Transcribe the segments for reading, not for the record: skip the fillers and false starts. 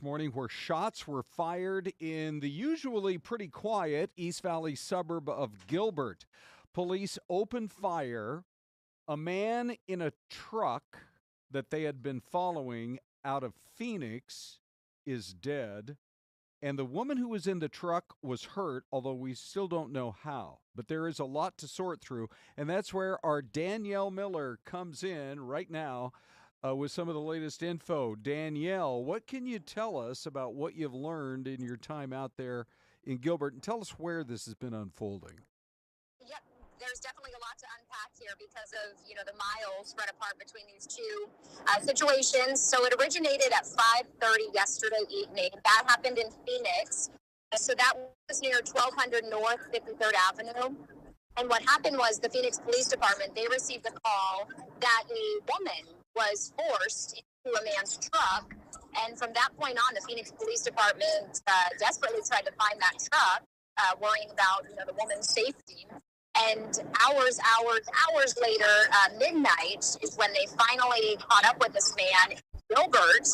morning where shots were fired in the usually pretty quiet East Valley suburb of Gilbert. Police opened fire. A man in a truck that they had been following out of Phoenix is dead. And the woman who was in the truck was hurt, although we still don't know how. But there is a lot to sort through. And that's where our Danielle Miller comes in right now with some of the latest info. Danielle, what can you tell us about what you've learned in your time out there in Gilbert? And tell us where this has been unfolding. Yep, there's definitely a lot to unpack here because of the miles spread apart between these two situations. So it originated at 5:30 yesterday evening. That happened in Phoenix. So that was near 1200 North 53rd Avenue. And what happened was the Phoenix Police Department, they received a call that a woman was forced into a man's truck. And from that point on, the Phoenix Police Department desperately tried to find that truck, worrying about the woman's safety. And hours later, midnight is when they finally caught up with this man in Gilbert,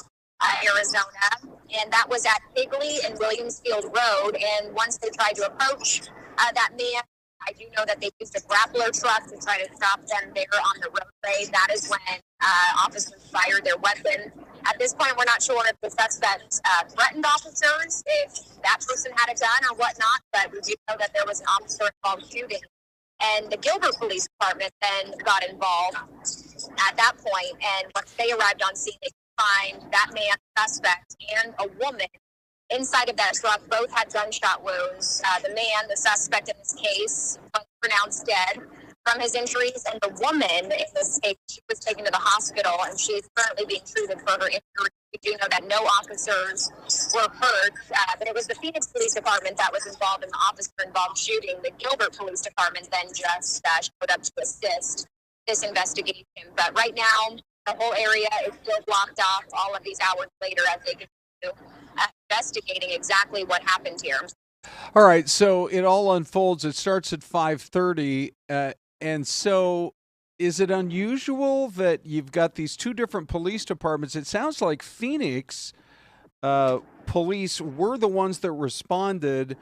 Arizona, and that was at Higley and Williamsfield Road. And once they tried to approach that man, I do know that they used a grappler truck to try to stop them there on the roadway. That is when officers fired their weapon. At this point, we're not sure if the suspect threatened officers, if that person had a gun or whatnot, but we do know that there was an officer-involved shooting. And the Gilbert Police Department then got involved at that point, and once they arrived on scene, they could find that man, suspect, and a woman inside of that truck. Both had gunshot wounds. The man, the suspect in this case, was pronounced dead from his injuries, and the woman in this case, she was taken to the hospital, and she is currently being treated for her injuries. We do know that no officers were hurt, but it was the Phoenix Police Department that was involved in the officer-involved shooting. The Gilbert Police Department then just showed up to assist this investigation. But right now, the whole area is still blocked off all of these hours later as they continue investigating exactly what happened here. All right, so it all unfolds. It starts at 5:30, and so is it unusual that you've got these two different police departments? It sounds like Phoenix police were the ones that responded.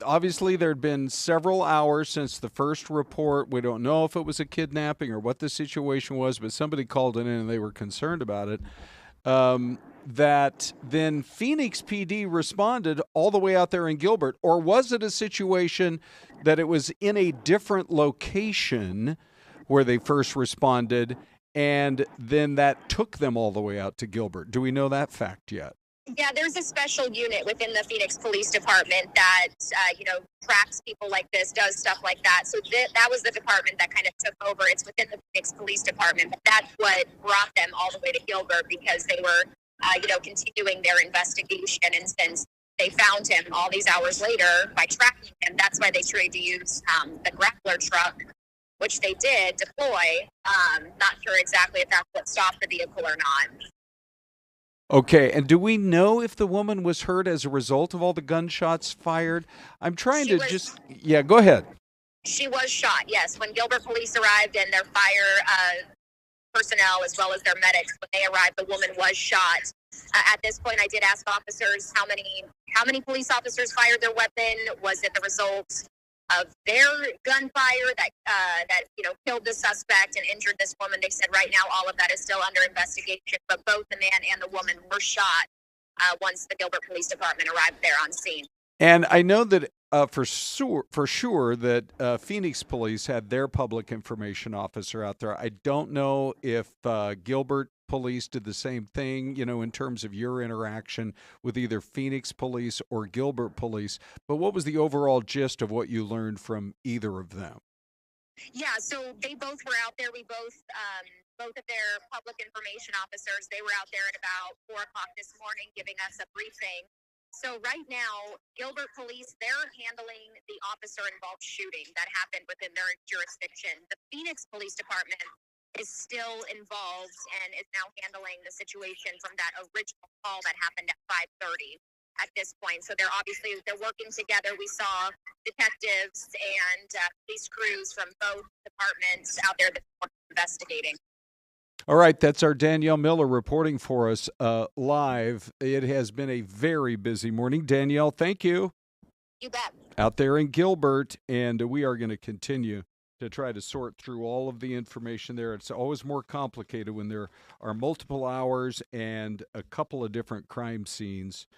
Obviously, there had been several hours since the first report. We don't know if it was a kidnapping or what the situation was, but somebody called it in and they were concerned about it. That then Phoenix PD responded all the way out there in Gilbert? Or was it a situation that it was in a different location where they first responded and then that took them all the way out to Gilbert? Do we know that fact yet? Yeah, there's a special unit within the Phoenix Police Department that, tracks people like this, does stuff like that. So that was the department that kind of took over. It's within the Phoenix Police Department, but that's what brought them all the way to Gilbert because they were continuing their investigation. And since they found him all these hours later by tracking him, that's why they tried to use the grappler truck, which they did deploy. Not sure exactly if that's what stopped the vehicle or not. Okay, and do we know if the woman was hurt as a result of all the gunshots fired? I'm trying Yeah, go ahead. She was shot, yes. When Gilbert police arrived and their fire personnel as well as their medics, when they arrived, the woman was shot. At this point, I did ask officers how many police officers fired their weapon. Was it the result of their gunfire that killed the suspect and injured this woman? They said right now all of that is still under investigation, but both the man and the woman were shot once the Gilbert Police Department arrived there on scene. And I know that for sure that Phoenix Police had their public information officer out there. I don't know if Gilbert Police did the same thing, in terms of your interaction with either Phoenix Police or Gilbert Police. But what was the overall gist of what you learned from either of them? Yeah, so they both were out there. We both of their public information officers, they were out there at about 4 o'clock this morning giving us a briefing. So right now, Gilbert Police, they're handling the officer-involved shooting that happened within their jurisdiction. The Phoenix Police Department is still involved and is now handling the situation from that original call that happened at 5:30 at this point. So they're working together. We saw detectives and police crews from both departments out there that were investigating. All right, that's our Danielle Miller reporting for us live. It has been a very busy morning. Danielle, thank you. You bet. Out there in Gilbert, and we are going to continue to try to sort through all of the information there. It's always more complicated when there are multiple hours and a couple of different crime scenes,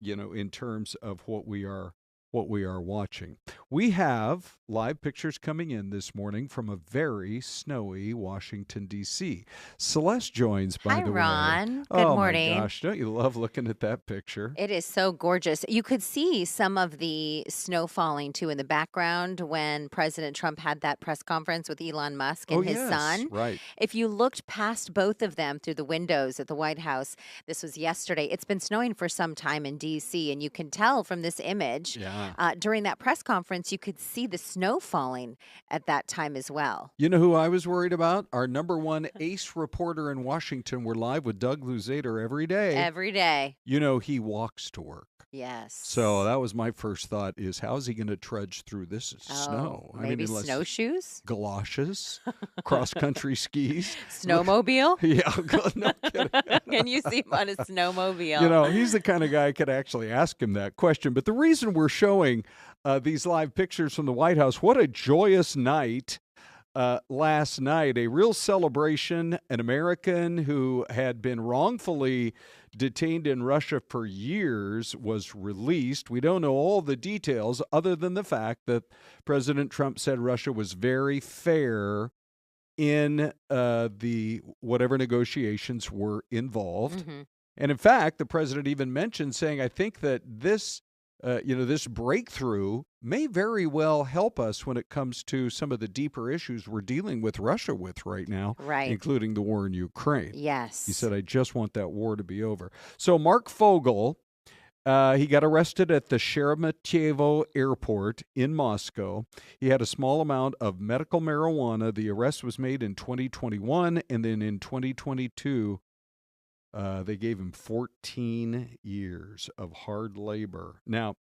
in terms of what we are watching. We have live pictures coming in this morning from a very snowy Washington, D.C. Syleste joins, by the way. Hi, Ron. Good morning. Oh, my gosh. Don't you love looking at that picture? It is so gorgeous. You could see some of the snow falling, too, in the background when President Trump had that press conference with Elon Musk and his son. Right. If you looked past both of them through the windows at the White House, this was yesterday. It's been snowing for some time in D.C., and you can tell from this image. Yeah. During that press conference, you could see the snow falling at that time as well. You know who I was worried about? Our number one ace reporter in Washington. We're live with Doug Luzader every day. Every day. You know, he walks to work. Yes. So that was my first thought is how's he going to trudge through this snow? Maybe snowshoes? Galoshes, cross-country skis. Snowmobile? Yeah, no kidding. Can you see him on a snowmobile? He's the kind of guy I could actually ask him that question. But the reason we're showing these live pictures from the White House, what a joyous night last night, a real celebration. An American who had been wrongfully detained in Russia for years was released. We don't know all the details other than the fact that President Trump said Russia was very fair in the whatever negotiations were involved. Mm-hmm. And in fact, the president even mentioned saying, I think that this breakthrough may very well help us when it comes to some of the deeper issues we're dealing with Russia with right now, right, including the war in Ukraine. Yes. He said, I just want that war to be over. So Mark Fogel, he got arrested at the Sheremetyevo airport in Moscow. He had a small amount of medical marijuana. The arrest was made in 2021, and then in 2022, they gave him 14 years of hard labor. Now,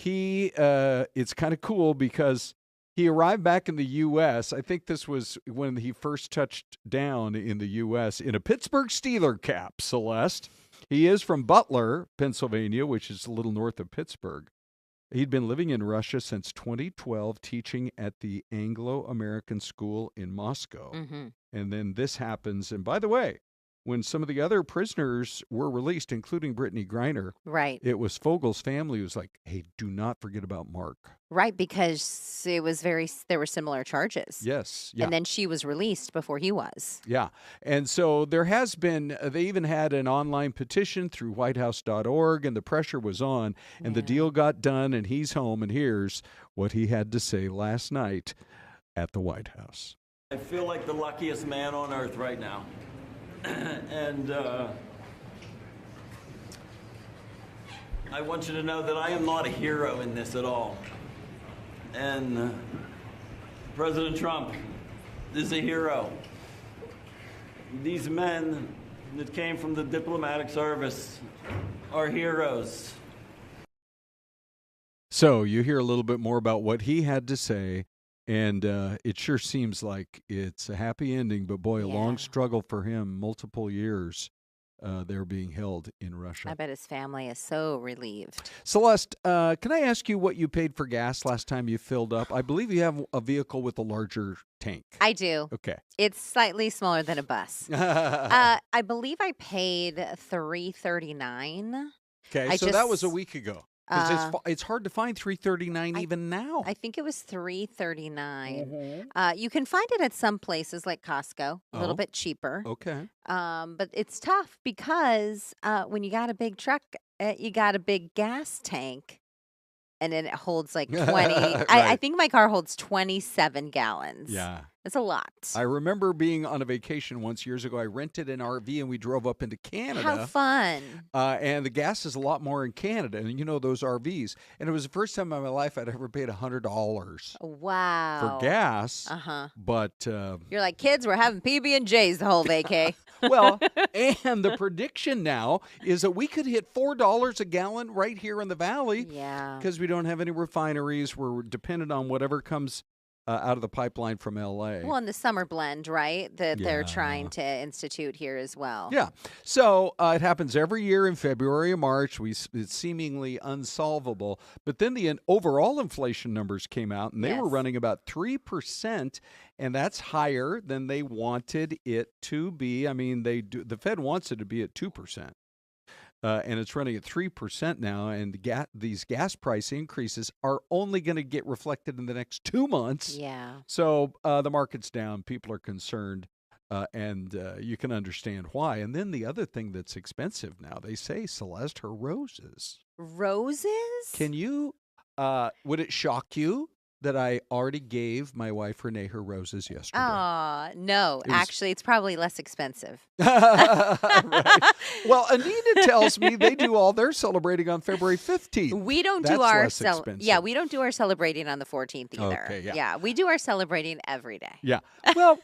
it's kind of cool because he arrived back in the U.S. I think this was when he first touched down in the U.S. in a Pittsburgh Steeler cap, Syleste. He is from Butler, Pennsylvania, which is a little north of Pittsburgh. He'd been living in Russia since 2012, teaching at the Anglo-American school in Moscow. Mm-hmm. And then this happens. And by the way, when some of the other prisoners were released, including Brittany Griner, right, it was Fogel's family who was like, hey, do not forget about Mark. Right, because there were similar charges. Yes. Yeah. And then she was released before he was. Yeah. And so there has been, they even had an online petition through whitehouse.org, and the pressure was on, and the deal got done, and he's home, and here's what he had to say last night at the White House. I feel like the luckiest man on earth right now. And I want you to know that I am not a hero in this at all. And President Trump is a hero. These men that came from the diplomatic service are heroes. So you hear a little bit more about what he had to say. And it sure seems like it's a happy ending, but boy, a long struggle for him, multiple years they're being held in Russia. I bet his family is so relieved. Syleste, can I ask you what you paid for gas last time you filled up? I believe you have a vehicle with a larger tank. I do. Okay. It's slightly smaller than a bus. I believe I paid $3.39. Okay, so that was a week ago. Because it's hard to find $3.39 even now. I think it was $3.39. You can find it at some places like Costco, a little bit cheaper. Okay. But it's tough because when you got a big truck, you got a big gas tank, and then it holds like 20. Right. I think my car holds 27 gallons. Yeah. It's a lot. I remember being on a vacation once years ago. I rented an RV and we drove up into Canada. How fun. And the gas is a lot more in Canada. And you know those RVs. And it was the first time in my life I'd ever paid $100 Wow. for gas. Uh-huh. But you're like, kids, we're having PB&Js the whole vacay. well, and the prediction now is that we could hit $4 a gallon right here in the valley. Yeah. Because we don't have any refineries. We're dependent on whatever comes out of the pipeline from L.A. Well, and the summer blend, right, that they're Yeah. trying to institute here as well. Yeah. So it happens every year in February and March. It's seemingly unsolvable. But then the overall inflation numbers came out, and they were Yes. running about 3%, and that's higher than they wanted it to be. I mean, the Fed wants it to be at 2%. And it's running at 3% now, and these gas price increases are only going to get reflected in the next 2 months. Yeah. So the market's down. People are concerned, and you can understand why. And then the other thing that's expensive now, they say, Celeste, her roses. Roses? Can you, would it shock you that I already gave my wife Renee her roses yesterday? No. Actually, it's probably less expensive. Right. Well, Anita tells me they do all their celebrating on February 15th. We don't That's do our less expensive. Yeah, we don't do our celebrating on the 14th either. Okay, yeah. we do our celebrating every day. Yeah. Well,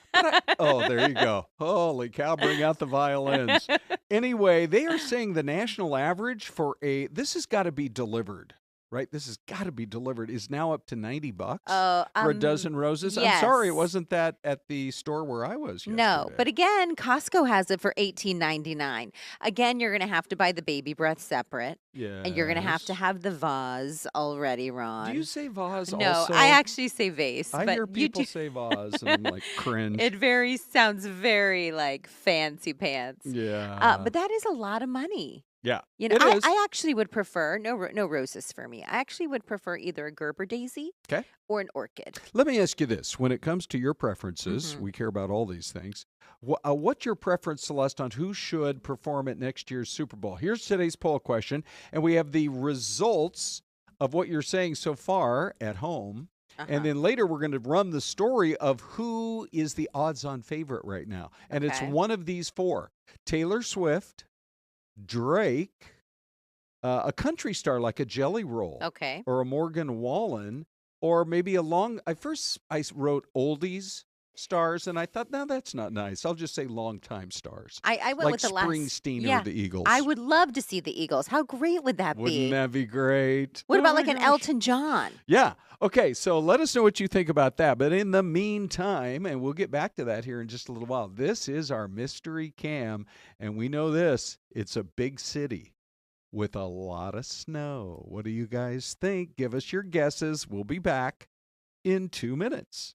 there you go. Holy cow, bring out the violins. Anyway, they are saying the national average for this has got to be delivered, right? This has got to be delivered, is now up to $90 for a dozen roses. I'm sorry, it yes. wasn't that at the store where I was yesterday. No, but again, Costco has it for $18.99. Again, you're going to have to buy the baby breath separate, yeah, and you're going to have the vase already, Ron. Do you say vase No, also? I actually say vase. I but hear you people do- say vase, and I'm like, cringe. It sounds very like fancy pants. Yeah. But that is a lot of money. Yeah, You know, it is. I actually would prefer no roses for me. I actually would prefer either a Gerber daisy Okay. or an orchid. Let me ask you this. When it comes to your preferences, Mhm. we care about all these things. What's your preference, Celeste, on who should perform at next year's Super Bowl? Here's today's poll question, and we have the results of what you're saying so far at home. Uh-huh. And then later we're going to run the story of who is the odds-on favorite right now. And it's Okay. one of these four. Taylor Swift, Drake, a country star like a Jelly Roll, Okay. or a Morgan Wallen, or maybe I wrote oldies stars, and I thought, no, that's not nice. I'll just say longtime stars. I went like with the last. Springsteen Yeah, or the Eagles. I would love to see the Eagles. How great would that Wouldn't be? that be great? What Oh about my like an gosh. Elton John? Yeah. Okay, so let us know what you think about that. But in the meantime, and we'll get back to that here in just a little while, this is our mystery cam, and we know this. It's a big city with a lot of snow. What do you guys think? Give us your guesses. We'll be back in 2 minutes.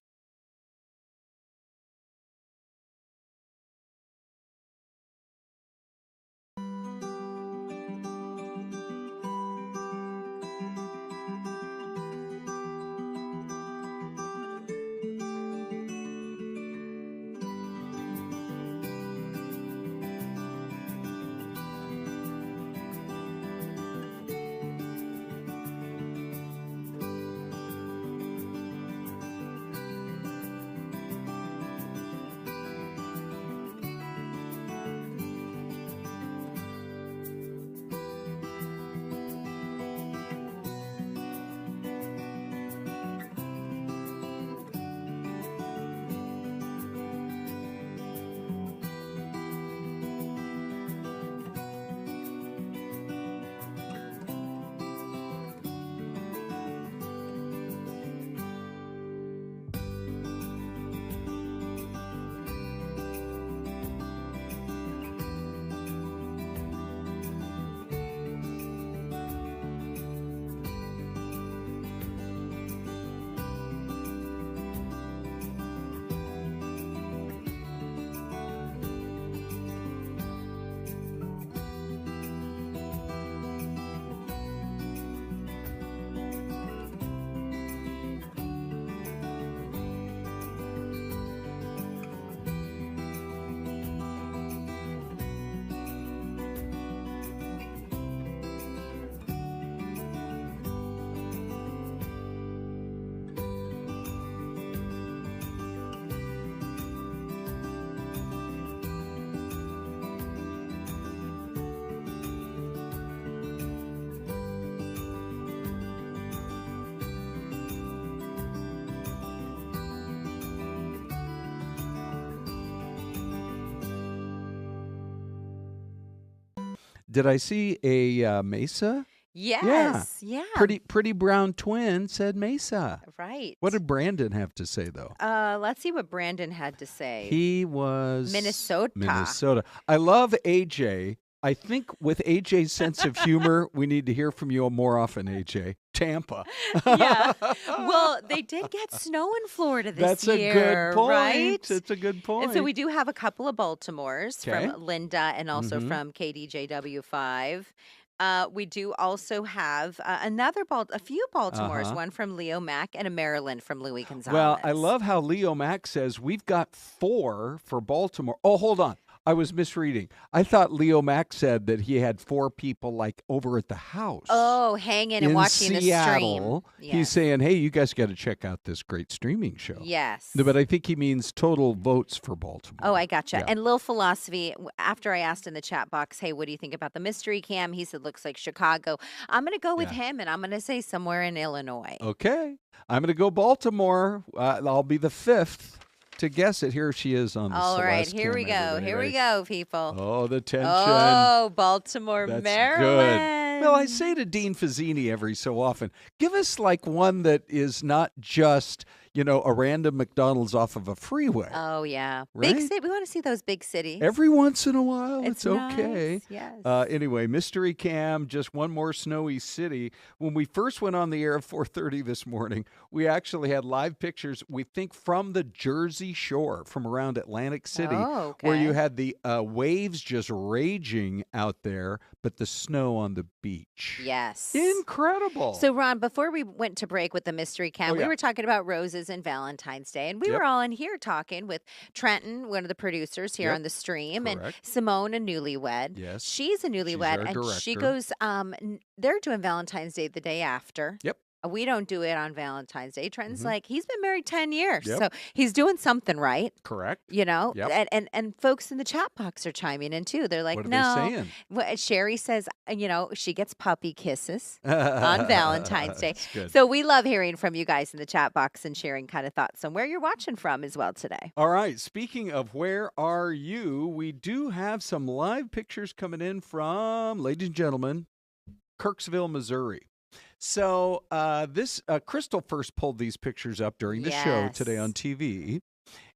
Did I see a mesa? Yes. Yeah. Pretty brown twin said Mesa. Right. What did Brandon have to say, though? Let's see what Brandon had to say. He was Minnesota. I love AJ. I think with AJ's sense of humor, we need to hear from you more often, AJ. Tampa. Yeah. Well, they did get snow in Florida this year. That's a good point. Right? It's a good point. And so we do have a couple of Baltimores Okay. from Linda and also from KDJW5. We do also have a few Baltimores, one from Leo Mack and a Maryland from Louis Gonzalez. Well, I love how Leo Mack says we've got 4 for Baltimore. Oh, hold on. I was misreading. I thought Leo Mack said that he had 4 people like over at the house. Oh, hanging and watching Seattle. the stream. He's saying, hey, you guys got to check out this great streaming show. Yes. No, but I think he means total votes for Baltimore. Oh, I gotcha. Yeah. And Lil Philosophy, after I asked in the chat box, hey, what do you think about the mystery cam? He said, looks like Chicago. I'm going to go with him, and I'm going to say somewhere in Illinois. Okay. I'm going to go Baltimore. I'll be the 5th to guess it. Here she is on the All right, Syleste here we cam, go. everybody, Here we right? go, people. Oh, the tension. Oh, Baltimore, That's Maryland. good. Well, I say to Dean Fazzini every so often, give us like one that is not just, a random McDonald's off of a freeway. Oh, yeah. Right? Big city. We want to see those big cities. Every once in a while, it's okay. Nice. Yes. Anyway, Mystery Cam, just one more snowy city. When we first went on the air at 4:30 this morning, we actually had live pictures, we think, from the Jersey Shore, from around Atlantic City, where you had the waves just raging out there, but the snow on the beach. Yes. Incredible. So, Ron, before we went to break with the Mystery Cam, we were talking about roses and Valentine's Day, and we were all in here talking with Trenton, one of the producers here on the stream, and Simone, a newlywed. Yes. She's a newlywed, and she goes, they're doing Valentine's Day the day after. Yep. We don't do it on Valentine's Day. Trenton's like, he's been married 10 years, Yep. so he's doing something right. Correct. Yep. And folks in the chat box are chiming in too. They're like, What are no. they saying? Well, Sherry says, she gets puppy kisses on Valentine's Day. That's good. So we love hearing from you guys in the chat box and sharing kind of thoughts on where you're watching from as well today. All right. Speaking of where are you, we do have some live pictures coming in from, ladies and gentlemen, Kirksville, Missouri. So Crystal first pulled these pictures up during the show today on TV.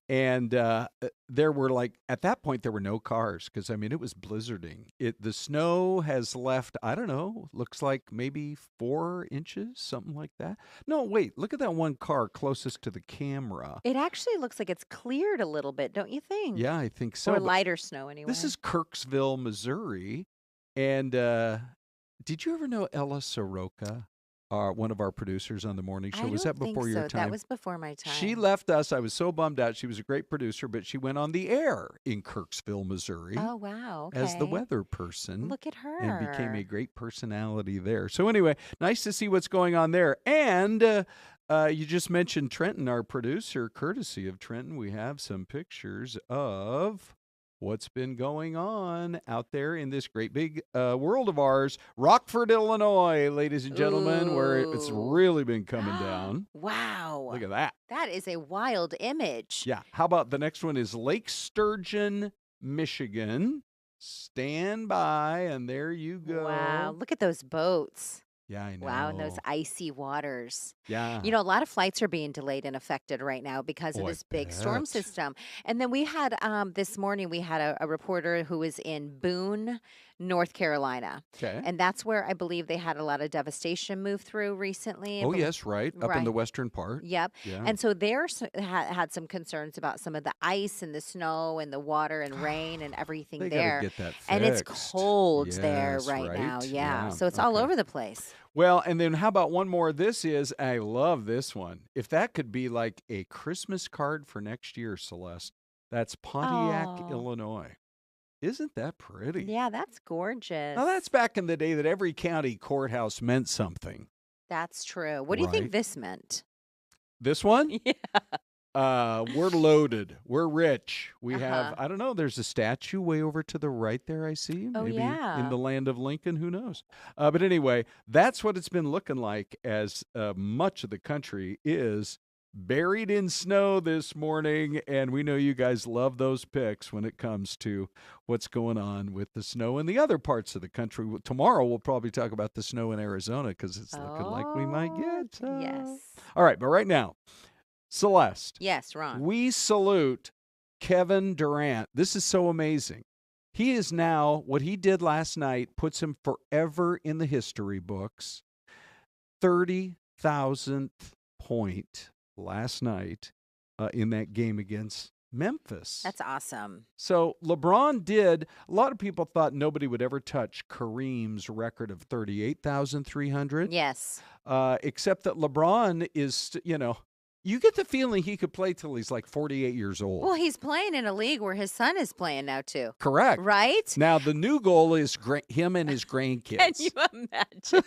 And there were at that point, there were no cars because, it was blizzarding. The snow has left, I don't know, looks like maybe 4 inches, something like that. No, wait, look at that one car closest to the camera. It actually looks like it's cleared a little bit, don't you think? Yeah, I think so. Or lighter snow anyway. This is Kirksville, Missouri. And did you ever know Ella Soroka? One of our producers on the morning show. Was that before your time? That was before my time. She left us. I was so bummed out. She was a great producer, but she went on the air in Kirksville, Missouri. Oh, wow. Okay. As the weather person. Look at her. And became a great personality there. So anyway, nice to see what's going on there. And you just mentioned Trenton, our producer. Courtesy of Trenton, we have some pictures of what's been going on out there in this great big world of ours, Rockford, Illinois, ladies and gentlemen, where it's really been coming down. Wow. Look at that. That is a wild image. Yeah. How about the next one is Lake Sturgeon, Michigan. Stand by, and there you go. Wow. Look at those boats. Yeah, I know. Wow, and those icy waters. Yeah. A lot of flights are being delayed and affected right now because of this big storm system. And then we had, this morning, we had a reporter who was in Boone, North Carolina. Okay. And that's where I believe they had a lot of devastation move through recently. Oh, yes, right. Up in the western part. Yep. Yeah. And so they're had some concerns about some of the ice and the snow and the water and rain and everything They there. gotta get that And it's fixed. cold there Yes, right now. right? Yeah. Yeah, So it's all okay. over the place. Well, and then how about one more? I love this one. If that could be like a Christmas card for next year, Celeste, that's Pontiac, Oh. Illinois. Isn't that pretty? Yeah, that's gorgeous. Now, that's back in the day that every county courthouse meant something. That's true. What do you Right. think this meant? This one? Yeah. We're loaded. We're rich. We have, Uh-huh. I don't know, there's a statue way over to the right there, I see. Oh, Maybe yeah. in the land of Lincoln, who knows? But anyway, that's what it's been looking like as much of the country is buried in snow this morning, and we know you guys love those pics when it comes to what's going on with the snow in the other parts of the country. Tomorrow we'll probably talk about the snow in Arizona because it's looking like we might get some. Yes. All right, but right now, Syleste. Yes, Ron. We salute Kevin Durant. This is so amazing. He is now, what he did last night puts him forever in the history books. 30,000th point last night in that game against Memphis. That's awesome. So LeBron did, a lot of people thought nobody would ever touch Kareem's record of 38,300. Yes. Except that LeBron is, you get the feeling he could play till he's like 48 years old. Well, he's playing in a league where his son is playing now, too. Correct. Right? Now, the new goal is him and his grandkids. Can you imagine?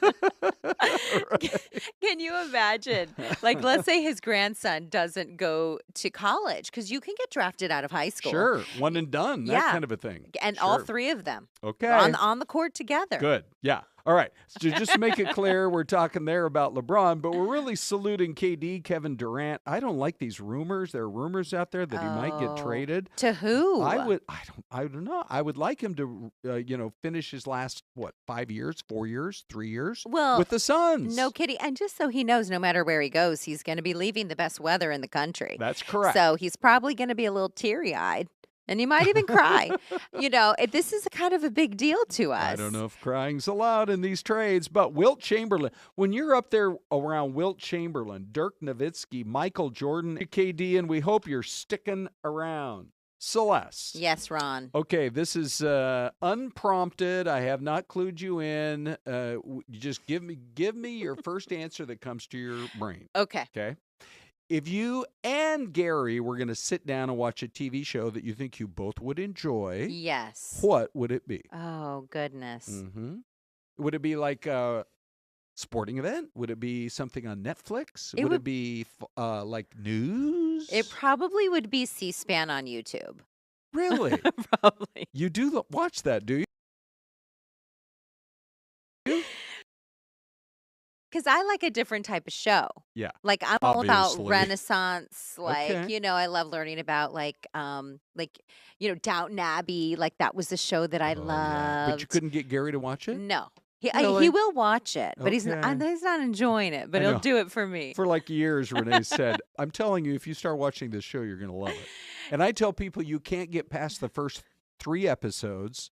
Can you imagine? Like, let's say his grandson doesn't go to college because you can get drafted out of high school. Sure. One and done. That kind of a thing. And sure. all three of them. Okay. On the court together. Good. Yeah. All right. So just to make it clear, we're talking there about LeBron, but we're really saluting KD, Kevin Durant. I don't like these rumors. There are rumors out there that he might get traded. To who? I don't know. I would like him to, finish his last, 5 years, 4 years, 3 years with the Suns. No kidding. And just so he knows, no matter where he goes, he's going to be leaving the best weather in the country. That's correct. So he's probably going to be a little teary-eyed. And he might even cry. This is kind of a big deal to us. I don't know if crying's allowed in these trades, but Wilt Chamberlain, when you're up there around Wilt Chamberlain, Dirk Nowitzki, Michael Jordan, KD, and we hope you're sticking around. Syleste. Yes, Ron. Okay, this is unprompted. I have not clued you in. Just give me your first answer that comes to your brain. Okay. Okay. If you and Gary were going to sit down and watch a TV show that you think you both would enjoy, yes, what would it be? Oh, goodness. Mm-hmm. Would it be like a sporting event? Would it be something on Netflix? Would it be like news? It probably would be C-SPAN on YouTube. Really? Probably. You do watch that, do you? Because I like a different type of show. Yeah. Like I'm all about Renaissance. Like, Okay. I love learning about Downton Abbey. Like that was the show that I Oh, loved. yeah. But you couldn't get Gary to watch it? No. He Really? will watch it, but he's Okay. not enjoying it, but I he'll know. do it for me. For like years, Renee said, I'm telling you, if you start watching this show, you're going to love it. And I tell people you can't get past the first 3 episodes.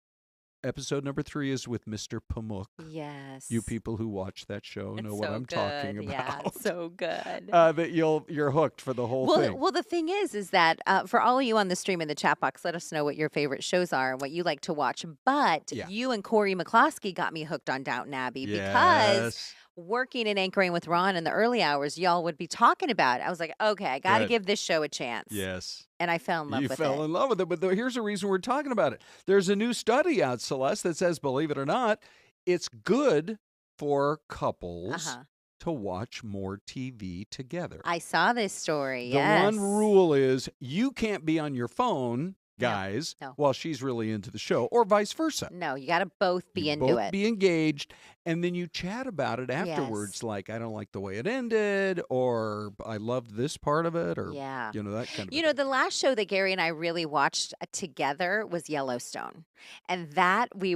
Episode number 3 is with Mr. Pamuk. Yes. You people who watch that show know what I'm talking about. Yeah, it's so good. That you're hooked for the whole thing. Well, the thing is that for all of you on the stream in the chat box, let us know what your favorite shows are and what you like to watch. But you and Corey McCloskey got me hooked on Downton Abbey because working and anchoring with Ron in the early hours, y'all would be talking about it. I was like, okay, I got to give this show a chance. Yes. And I fell in love with it. You fell in love with it. But here's the reason we're talking about it. There's a new study out, Syleste, that says, believe it or not, it's good for couples to watch more TV together. I saw this story, The one rule is you can't be on your phone, guys, while she's really into the show, or vice versa. No, you got to both be into it. Be engaged, and then you chat about it afterwards, like, I don't like the way it ended, or I loved this part of it, or, that kind of thing. The last show that Gary and I really watched together was Yellowstone. And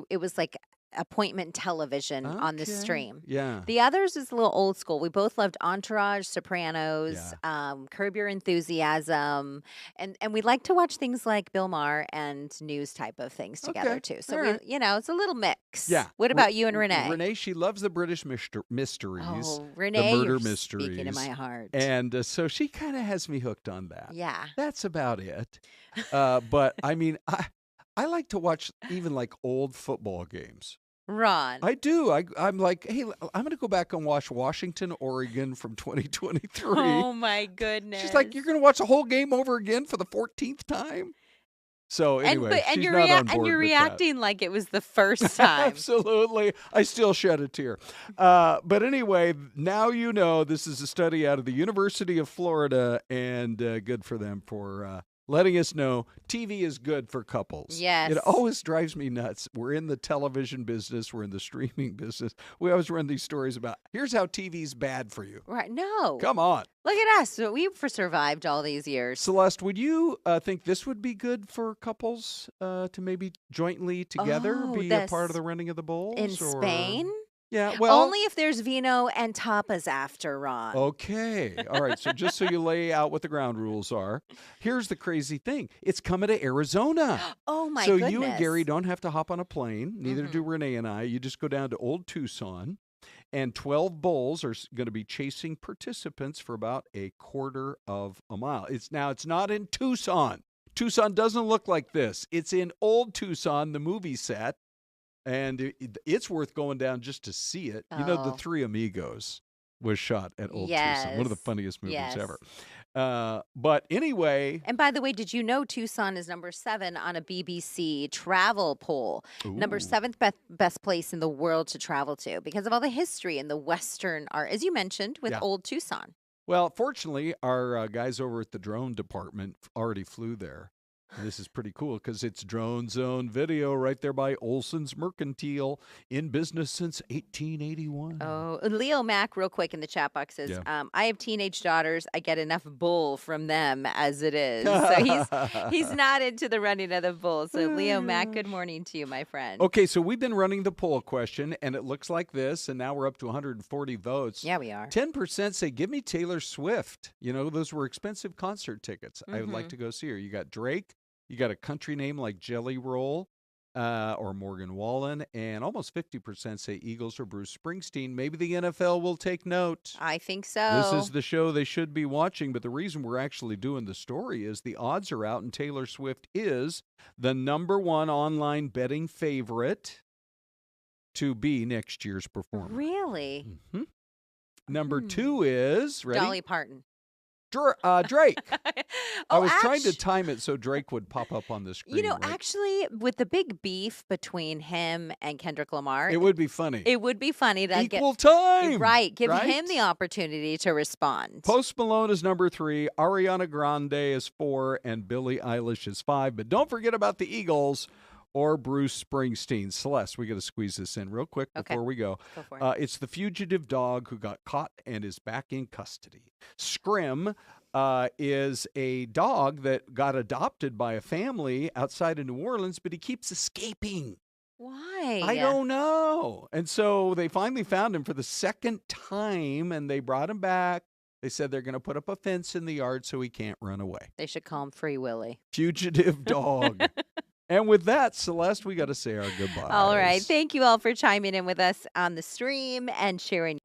it was like appointment television on the stream. Yeah. The others is a little old school. We both loved Entourage, Sopranos, Curb Your Enthusiasm, and we like to watch things like Bill Maher and news type of things together too. So it's a little mix. Yeah. What about you and Renee? Renee, she loves the British mysteries. Oh, Renee, the murder you're mysteries. Speaking to my heart. And so she kind of has me hooked on that. Yeah. That's about it. But I mean, I like to watch even like old football games. Ron. I do. I'm like, hey, I'm going to go back and watch Washington, Oregon from 2023. Oh, my goodness. She's like, you're going to watch the whole game over again for the 14th time? So anyway, she's not on board and you're with reacting like it was the first time. Absolutely. I still shed a tear. But anyway, now you know this is a study out of the University of Florida, and good for them for letting us know TV is good for couples. Yes. It always drives me nuts. We're in the television business. We're in the streaming business. We always run these stories about, here's how TV's bad for you. Right. No. Come on. Look at us. So we've survived all these years. Celeste, would you think this would be good for couples to maybe jointly together be a part of the running of the bulls? In Spain? Yeah, well. Only if there's vino and tapas after, Ron. Okay. All right. So just so you lay out what the ground rules are, here's the crazy thing. It's coming to Arizona. Oh, my goodness. goodness. So you and Gary don't have to hop on a plane. Neither do Renee and I. You just go down to Old Tucson, and 12 bulls are going to be chasing participants for about a quarter of a mile. It's not in Tucson. Tucson doesn't look like this. It's in Old Tucson, the movie set. And it's worth going down just to see it. You know, The Three Amigos was shot at Old Tucson. One of the funniest movies ever. But anyway. And by the way, did you know Tucson is number 7 on a BBC travel poll? Ooh. Number 7th best place in the world to travel to because of all the history and the Western art, as you mentioned, with Old Tucson. Well, fortunately, our guys over at the drone department already flew there. And this is pretty cool because it's Drone Zone Video right there by Olson's Mercantile, in business since 1881. Oh, Leo Mack, real quick in the chat box says, I have teenage daughters. I get enough bull from them as it is. So he's not into the running of the bull. So Leo Mack, good morning to you, my friend. Okay, so we've been running the poll question, and it looks like this, and now we're up to 140 votes. Yeah, we are. 10% say, give me Taylor Swift. You know, those were expensive concert tickets. I would like to go see her. You got Drake. You got a country name like Jelly Roll or Morgan Wallen, and almost 50% say Eagles or Bruce Springsteen. Maybe the NFL will take note. I think so. This is the show they should be watching, but the reason we're actually doing the story is the odds are out, and Taylor Swift is the #1 online betting favorite to be next year's performer. Really? Mm-hmm. Number 2 is, ready? Dolly Parton. Drake. I was trying to time it so Drake would pop up on the screen. You know, actually, with the big beef between him and Kendrick Lamar, it would be funny. It would be funny to equal time. Right. Give him the opportunity to respond. Post Malone is number 3, Ariana Grande is 4, and Billie Eilish is 5. But don't forget about the Eagles or Bruce Springsteen. Celeste, we got to squeeze this in real quick before we go. Go for it. It's the fugitive dog who got caught and is back in custody. Scrim is a dog that got adopted by a family outside of New Orleans, but he keeps escaping. Why? I don't know. And so they finally found him for the second time, and they brought him back. They said they're going to put up a fence in the yard so he can't run away. They should call him Free Willy. Fugitive dog. And with that, Celeste, we got to say our goodbyes. All right. Thank you all for chiming in with us on the stream and sharing.